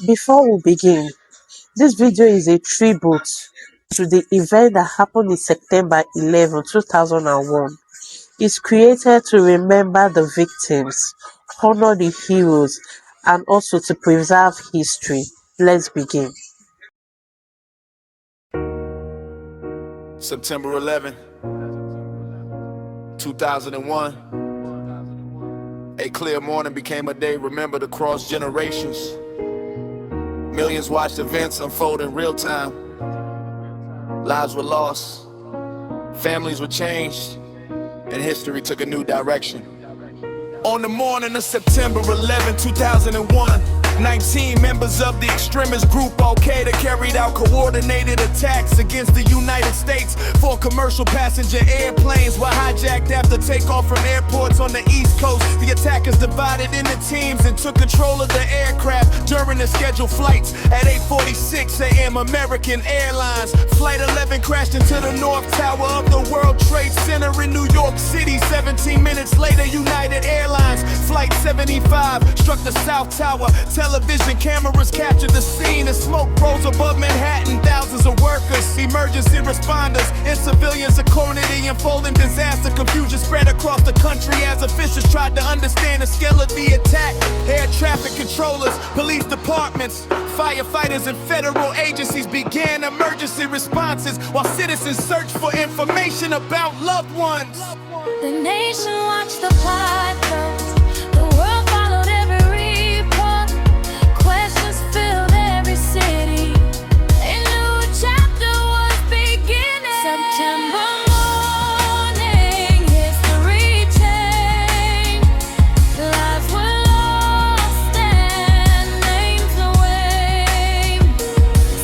Before we begin, this video is a tribute to the event that happened in September 11, 2001. It's created to remember the victims, honor the heroes, and also to preserve history. Let's begin. September 11, 2001. A clear morning became a day remembered across generations. Millions watched events unfold in real time. Lives were lost, families were changed, and history took a new direction. On the morning of September 11, 2001, 19 members of the extremist group Al-Qaeda carried out coordinated attacks against the United States. 4 commercial passenger airplanes were hijacked after takeoff from airports on the East Coast. The attackers divided into teams and took control of the aircraft during the scheduled flights. At 8:46 a.m. American Airlines Flight 11 crashed into the North Tower of the World Trade Center in New York City. 17 minutes later, United Airlines Flight 75 struck the South Tower. Television cameras captured the scene as smoke rose above Manhattan. Thousands of workers, emergency responders, and civilians according to the unfolding disaster. Confusion spread across the country as officials tried to understand the scale of the attack. Air traffic controllers, police departments, firefighters, and federal agencies began emergency responses while citizens searched for information about loved ones. The nation watched the plot close. The world followed every report. Questions filled every city. A new chapter was beginning. September morning, history changed. Lives were lost and names away.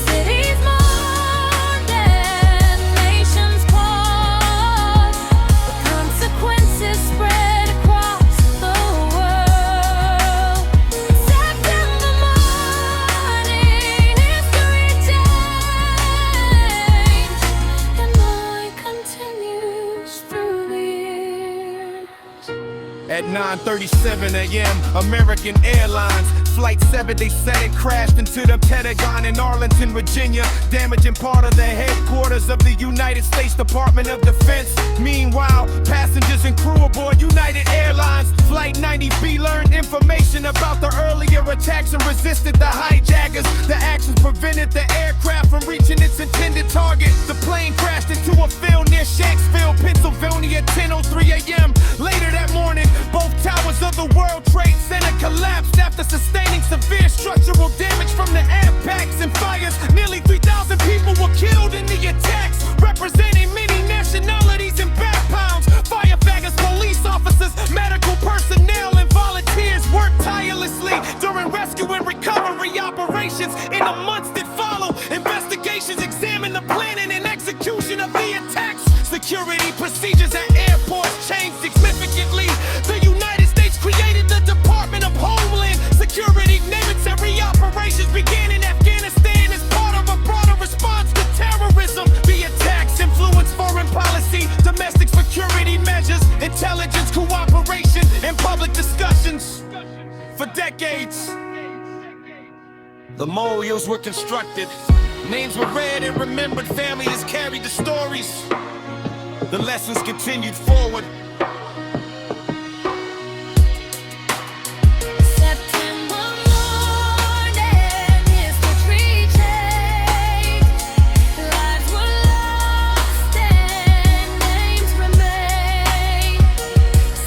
Cities mourned and nations paused. The consequences spread across the world. September morning, history changed, and now it continues through the years. At 9:37 a.m., American Airlines Flight 7, they said it crashed into the Pentagon in Arlington, Virginia, damaging part of the headquarters of the United States Department of Defense. Meanwhile, passengers and crew aboard United Airlines Flight 90B learned information about the earlier attacks and resisted the hijackers. The actions prevented the aircraft from reaching its intended target. The plane crashed into a field near Shanksville, Pennsylvania, at 10:03 a.m. Later that morning, both towers of the World Trade Center collapsed after sustaining severe structural damage from the impacts and fires. Nearly 3,000 people were killed in the attacks, representing many nationalities and backgrounds. Firefighters, police officers, medical personnel, and volunteers worked tirelessly during rescue and recovery operations. In the months that follow, investigations examined the planning and execution of the attacks. Security procedures at airports changed significantly. The United States created the Department of Homeland Security. Military operations began in Afghanistan as part of a broader response to terrorism. The attacks influenced foreign policy, domestic security measures, intelligence cooperation, and public discussions. For decades, the memorials were constructed. Names were read and remembered. Families carried the stories. The lessons continued forward. September morning, history changed. Lives were lost and names remain.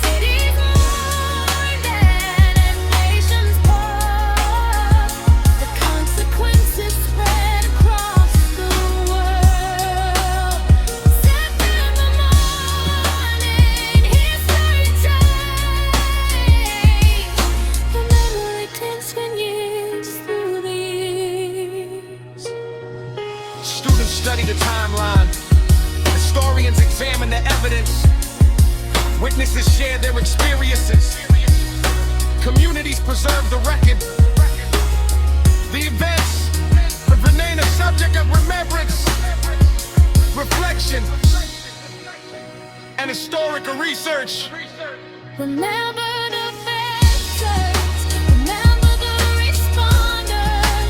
Cities mourned and nations paused. The consequences spread across the world. September morning, history changed. The memory continues through the years. Students study the timeline. Historians examine the evidence. Witnesses share their experiences. Communities preserve the record. The events remain a subject of remembrance, reflection, and historical research. Remember the victors, remember the responders.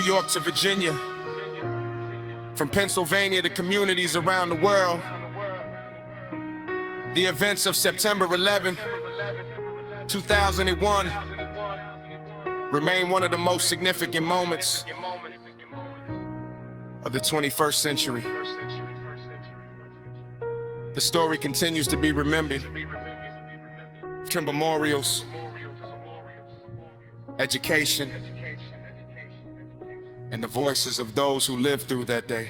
York to Virginia, from Pennsylvania to communities around the world, the events of September 11, 2001 remain one of the most significant moments of the 21st century. The story continues to be remembered through memorials, education, and the voices of those who lived through that day.